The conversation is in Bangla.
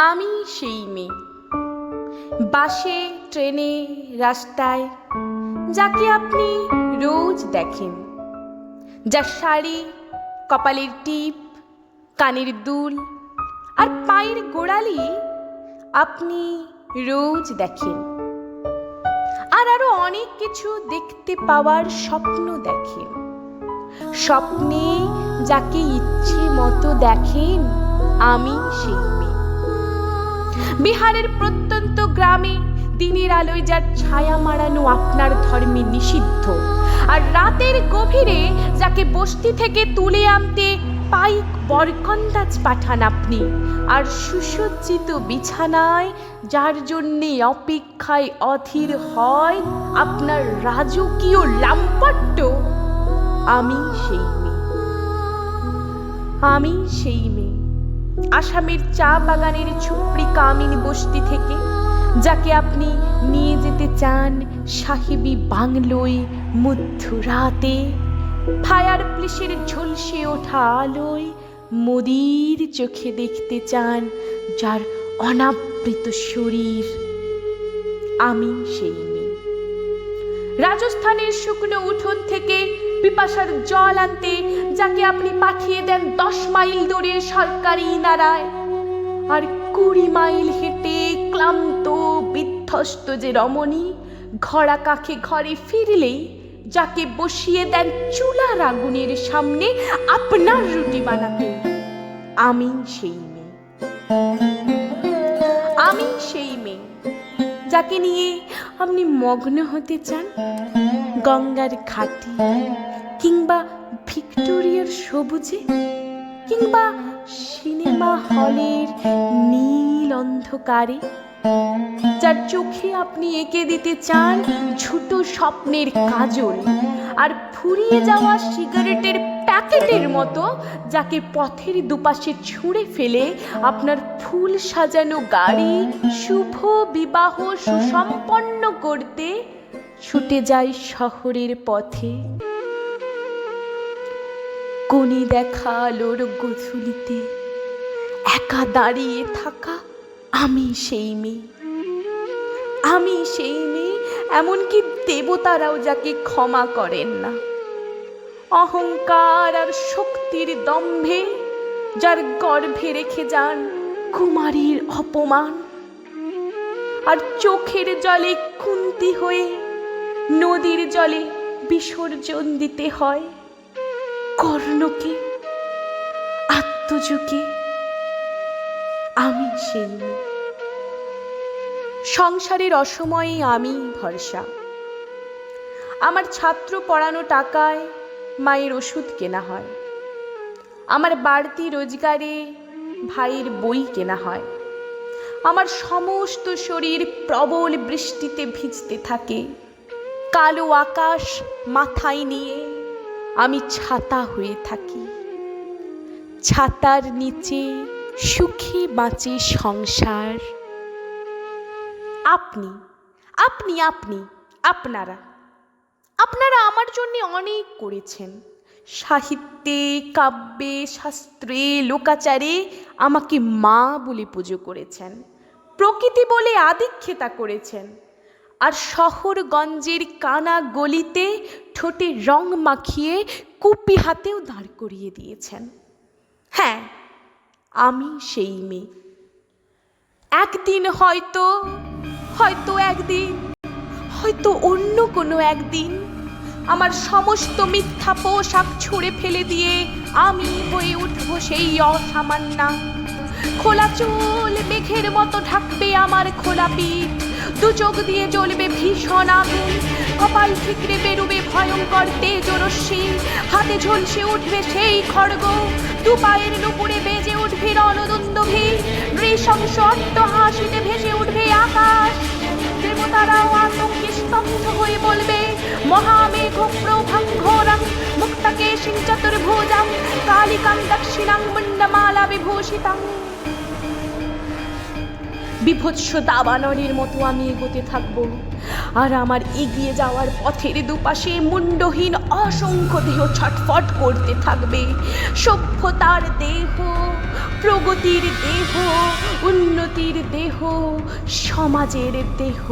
আমি সেই মেয়ে, বাসে ট্রেনে রাস্তায় যাকে আপনি রোজ দেখেন, যার শাড়ি, কপালের টিপ, কানের দুল আর পায়ের গোড়ালি আপনি রোজ দেখেন, আর আরো অনেক কিছু দেখতে পাওয়ার স্বপ্ন দেখেন। স্বপ্নে যাকে ইচ্ছে মতো দেখেন, আমি সেই মেয়ে। বিহারের প্রত্যন্ত গ্রামে দিনের আলোয় যার ছায়া মারানো আপনার ধর্মে নিষিদ্ধ, আর রাতের গভীরে যাকে বস্তি থেকে তুলে আনতে পাইক বরকন্দাজ পাঠান আপনি, আর সুসজ্জিত বিছানায় যার জন্যে অপেক্ষায় অধীর হয় আপনার রাজকীয় লাম্পট্য, আমি সেই মেয়ে। আমি সেই মেয়ে আসামের চা বাগানের ছুপড়ি কামিনী বস্তি থেকে, যাকে আপনি নিয়ে যেতে চান সাহেবী বাংলোয় মধ্যরাতে, ফায়ার প্লেসের ঝলসে ওঠা আলোয় মোদির চোখে দেখতে চান যার অনাবৃত শরীর, আমি সেই মেয়ে। রাজস্থানের শুকনো উঠোন থেকে পিপাসার জল আনতে যাকে আপনি পাঠিয়ে দেন 10 মাইল দূরের সরকারি ইনারায়, আর 20 মাইল হেঁটে ক্লান্ত বিধ্বস্ত যে রমণী ঘোড়া কাখে ঘরে ফিরলেই যাকে বসিয়ে দেন চুলার আগুনের সামনে আপনার রুটি বানাতে, আমি সেই মেয়ে। আমি সেই মেয়ে যাকে নিয়ে আপনি মগ্ন হতে চান গঙ্গার ঘাটে, কিংবা ভিক্টোরিয়ার সবুজে, কিংবা সিনেমা হলের নীল অন্ধকারে, যার চোখে আপনি এঁকে দিতে চান ছোট স্বপ্নের কাজল, আর ফুরিয়ে যাওয়া সিগারেটের প্যাকেটের মতো যাকে পথের দুপাশে ছুঁড়ে ফেলে আপনার ফুল সাজানো গাড়ি শুভ বিবাহ সুসম্পন্ন করতে ছুটে যায় শহরের পথে। কোণে দেখা আলোর গোধূলিতে একা দাঁড়িয়ে থাকা আমি সেই মেয়ে। আমি সেই মেয়ে, এমনকি দেবতারাও যাকে ক্ষমা করেন না। অহংকার আর শক্তির দম্ভে যার গর্ভে রেখে যান কুমারীর অপমান, আর চোখের জলে কুন্তি হয়ে নদীর জলে বিসর্জন দিতে হয় কর্ণকে, আত্মজকে, আমি সেই মেয়ে। সংসারের অসময়ে আমি ভরসা। আমার ছাত্র পড়ানো টাকায় মায়ের ওষুধ কেনা হয়, আমার বাড়তি রোজগারে ভাইয়ের বই কেনা হয়, আমার সমস্ত শরীর প্রবল বৃষ্টিতে ভিজতে থাকে। কালো আকাশ মাথায় নিয়ে আমি ছাতা হয়ে থাকি। ছাতার নিচে সুখে বাঁচে সংসার। আপনি আপনি আপনি আপনারা আপনারা আমার জন্য অনেক করেছেন। সাহিত্যে, কাব্যে, শাস্ত্রে, লোকাচারে আমাকে মা বলে পুজো করেছেন, প্রকৃতি বলে আদিক্ষেতা করেছেন, আর শহরগঞ্জের কানা গলিতে ঠোঁটে রং মাখিয়ে কুপি হাতেও দাঁড় করিয়ে দিয়েছেন। হ্যাঁ, আমি সেই মেয়ে। একদিন হয়তো একদিন, হয়তো অন্য কোনো একদিন আমার সমস্ত মিথ্যা পোশাক ছুঁড়ে ফেলে দিয়ে আমি হয়ে উঠব সেই অসামান্যা। খোলা চুল মেঘের মতো ঢাকবে আমার খোলা পিঠ, দু চোখ দিয়ে জ্বলবে ভীষণ আগুন, কপাল ঠিকরে বেরুবে ভয়ঙ্কর তেজরশ্মি, হাতে ঝলসে উঠবে সেই খড়গ, দু পায়ের নুপুরে বেজে উঠবে রণদুন্দুভি, নৃশংস অট্টহাসিতে ভেসে উঠবে আকাশ। দেবতারাও আতঙ্কে স্তব্ধ হয়ে বলবে মহামেঘ প্রভঙ্ঘোরং মুক্তকেশিং চতুর্ভুজং কালিকাং দক্ষিণাং মুন্ডমালা বিভূষিতং। বিভৎস দাবানলের মতো আমি এগোতে থাকবো। আর আমার এগিয়ে যাওয়ার পথের দুপাশে মুন্ডহীন অসংখ্য দেহ ছটফট করতে থাকবে। সভ্যতার দেহ, প্রগতির দেহ, উন্নতির দেহ, সমাজের দেহ।